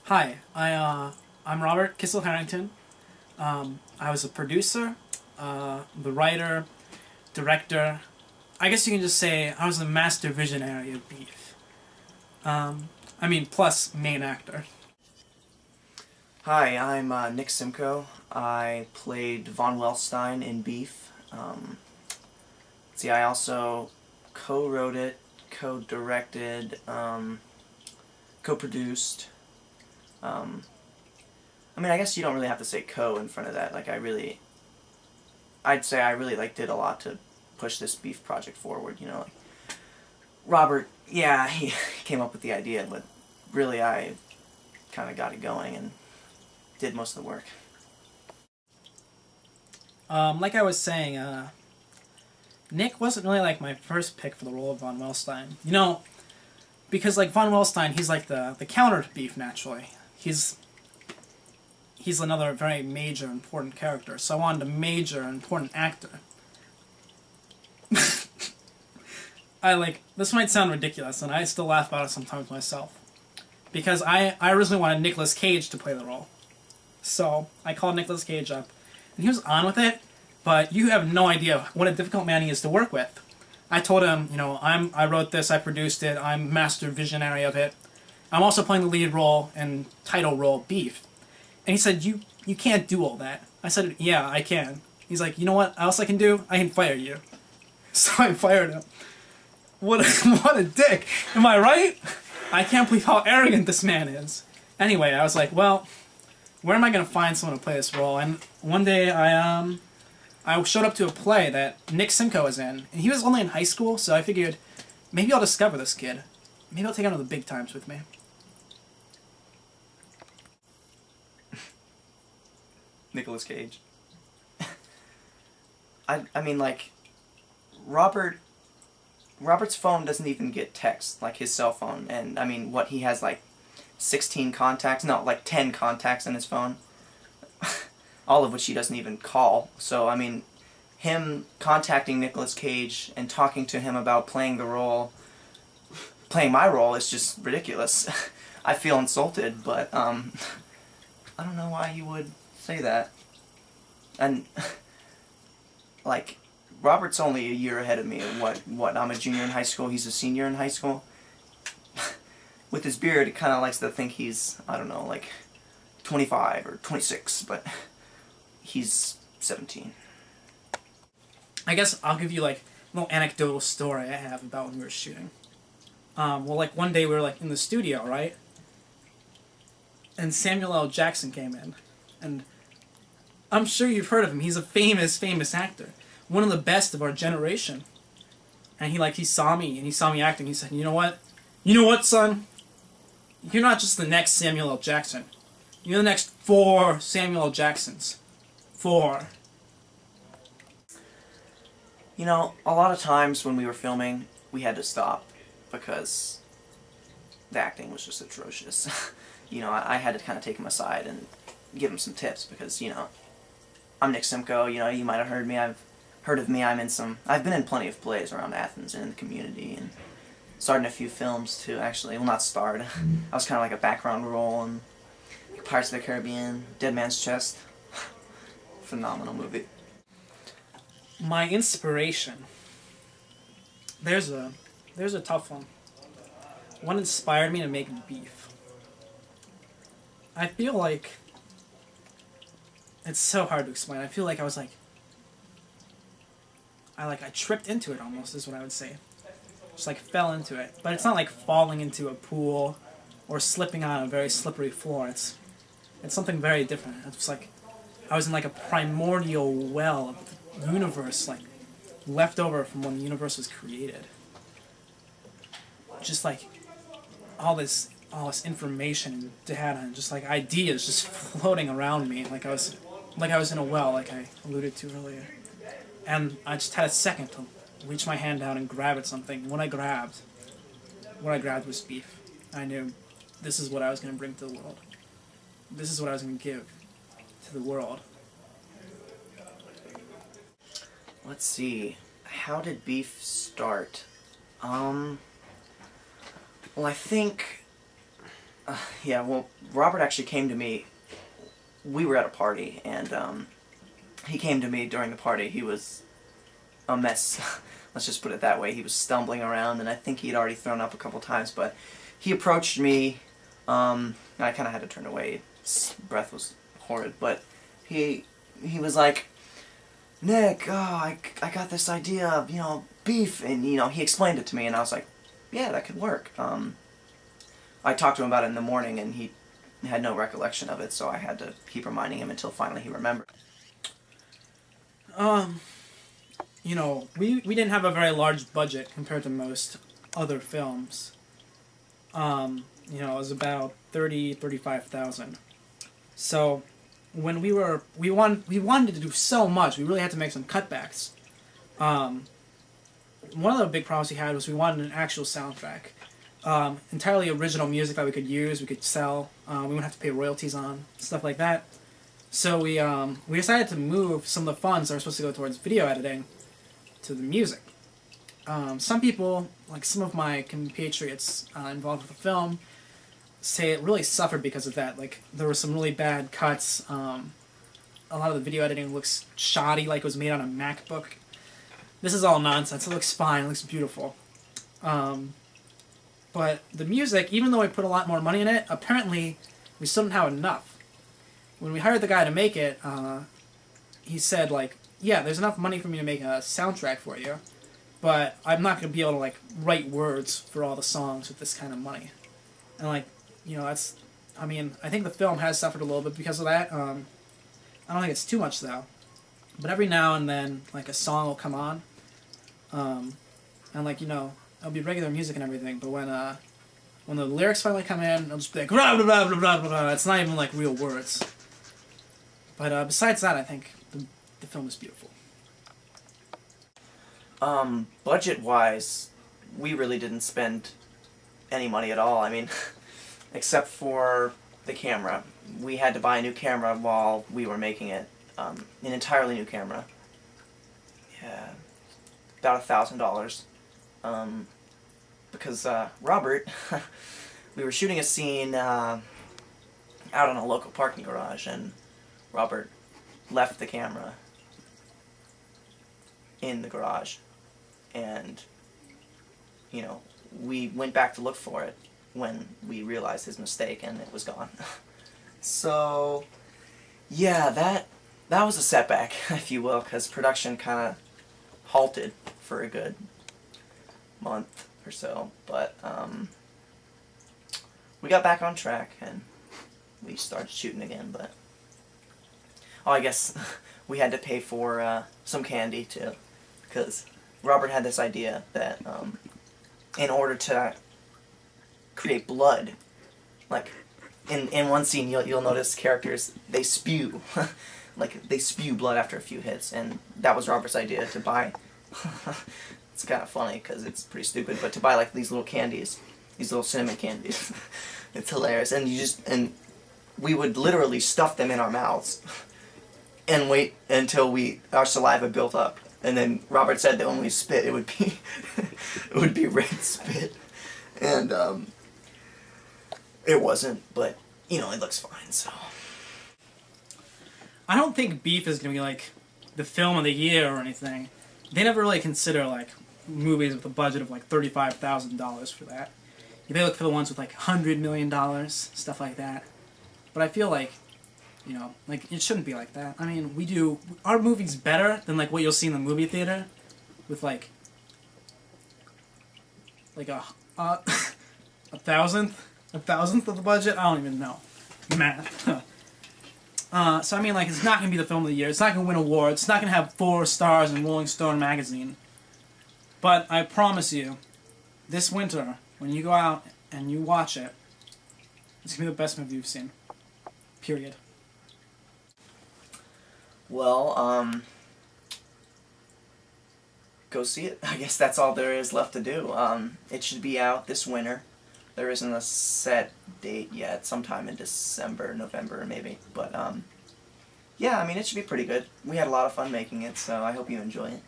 Hi, I'm Robert Kissel Harrington. I was a producer, the writer, director. I guess you can just say I was the master visionary of Beef. Plus main actor. Hi, I'm Nick Simcoe. I played Von Wellstein in Beef. I also co-wrote it, co-directed, co-produced. Um, I guess you don't really have to say co in front of that. I'd say I really did a lot to push this Beef project forward. Robert, yeah, he came up with the idea, but really I kind of got it going and did most of the work. Like I was saying, Nick wasn't really like my first pick for the role of Von Wellstein. Because like Von Wellstein, he's like the counter to Beef naturally. He's another very major important character, so I wanted a major important actor. This might sound ridiculous, and I still laugh about it sometimes myself. Because I originally wanted Nicolas Cage to play the role. So I called Nicolas Cage up, and he was on with it, but you have no idea what a difficult man he is to work with. I told him, I wrote this, I produced it, I'm master visionary of it. I'm also playing the lead role and title role, Beef. And he said, you can't do all that. I said, yeah, I can. He's like, you know what else I can do? I can fire you. So I fired him. What a dick. Am I right? I can't believe how arrogant this man is. Anyway, I was like, well, where am I going to find someone to play this role? And one day I showed up to a play that Nick Simcoe was in. And he was only in high school, so I figured maybe I'll discover this kid. Maybe I'll take him to the big times with me. Nicolas Cage. I mean, Robert's phone doesn't even get text, like his cell phone, and he has 16 contacts, no, 10 contacts in his phone, all of which he doesn't even call. So, him contacting Nicolas Cage and talking to him about playing my role is just ridiculous. I feel insulted, but, I don't know why he would say that. And, Robert's only a year ahead of me. What? I'm a junior in high school, he's a senior in high school. With his beard, it kind of likes to think he's, I don't know, 25 or 26, but he's 17. I guess I'll give you a little anecdotal story I have about when we were shooting. One day we were in the studio, right? And Samuel L. Jackson came in, and I'm sure you've heard of him. He's a famous actor, one of the best of our generation. And he saw me, and he saw me acting. He said, "You know what? You know what, son? You're not just the next Samuel L. Jackson. You're the next 4 Samuel L. Jacksons. 4." A lot of times when we were filming, we had to stop because the acting was just atrocious. I had to kind of take him aside and give him some tips because, I'm Nick Simcoe, you might have heard me, I've heard of me, I've been in plenty of plays around Athens and in the community, and starred in a few films too, actually. Well, not starred. I was kind of like a background role in Pirates of the Caribbean, Dead Man's Chest. Phenomenal movie. My inspiration. There's a tough one. What inspired me to make Beef? I feel like it's so hard to explain. I feel like I was I tripped into it almost is what I would say. Just fell into it. But it's not like falling into a pool or slipping on a very slippery floor. It's something very different. It's I was in a primordial well of the universe, left over from when the universe was created. Just all this information and data and just ideas just floating around me. I was in a well, like I alluded to earlier. And I just had a second to reach my hand down and grab at something. What I grabbed was Beef. I knew this is what I was going to bring to the world. This is what I was going to give to the world. Let's see. How did Beef start? Well, I think Yeah, well, Robert actually came to me. We were at a party, and he came to me during the party. He was a mess. Let's just put it that way. He was stumbling around, and I think he had already thrown up a couple times, but he approached me, and I kind of had to turn away. His breath was horrid, but he was like, Nick, I got this idea of, beef, and, he explained it to me, and I was like, yeah, that could work. I talked to him about it in the morning, and he had no recollection of it, so I had to keep reminding him until finally he remembered. We didn't have a very large budget compared to most other films. It was about 35,000. So when we wanted to do so much, we really had to make some cutbacks. One of the big problems we had was we wanted an actual soundtrack. Entirely original music that we could use, we could sell, we wouldn't have to pay royalties on, stuff like that. So we decided to move some of the funds that were supposed to go towards video editing to the music. Some people, like some of my compatriots involved with the film, say it really suffered because of that. Like, there were some really bad cuts. A lot of the video editing looks shoddy, like it was made on a MacBook. This is all nonsense. It looks fine. It looks beautiful. But the music, even though I put a lot more money in it, apparently we still didn't have enough. When we hired the guy to make it, he said, like, yeah, there's enough money for me to make a soundtrack for you, but I'm not going to be able to, like, write words for all the songs with this kind of money. And, like, that's... I mean, I think the film has suffered a little bit because of that. I don't think it's too much, though. But every now and then, like, a song will come on. And, like, it'll be regular music and everything, but when the lyrics finally come in, it'll just be like, blah, blah, blah, blah, blah, blah. It's not even, like, real words. But besides that, I think the film is beautiful. Budget-wise, we really didn't spend any money at all. I mean, except for the camera. We had to buy a new camera while we were making it. An entirely new camera. Yeah, about $1,000. Because Robert, we were shooting a scene out on a local parking garage, and Robert left the camera in the garage, and we went back to look for it when we realized his mistake, and it was gone. So yeah, that was a setback, if you will, because production kind of halted for a good month or so, but we got back on track and we started shooting again. But I guess we had to pay for some candy too, because Robert had this idea that in order to create blood, like in one scene you'll notice characters, they spew like they spew blood after a few hits, and that was Robert's idea, to buy it's kind of funny because it's pretty stupid, but to buy like these little candies, these little cinnamon candies. It's hilarious, and we would literally stuff them in our mouths and wait until our saliva built up, and then Robert said that when we spit, it would be red spit, and it wasn't, but it looks fine. So I don't think Beef is going to be like the film of the year or anything. They never really consider like movies with a budget of like $35,000 for that. They look for the ones with like $100 million, stuff like that. But I feel like, like it shouldn't be like that. I mean, our movie's better than like what you'll see in the movie theater, with like a thousandth of the budget. I don't even know math. So I mean, like, it's not gonna be the film of the year. It's not gonna win awards. It's not gonna have 4 stars in Rolling Stone magazine. But I promise you, this winter, when you go out and you watch it, it's gonna be the best movie you've seen. Period. well, go see it. I guess that's all there is left to do. It should be out this winter. There isn't a set date yet, sometime in December, November maybe, but yeah, I mean, it should be pretty good. We had a lot of fun making it, so I hope you enjoy it.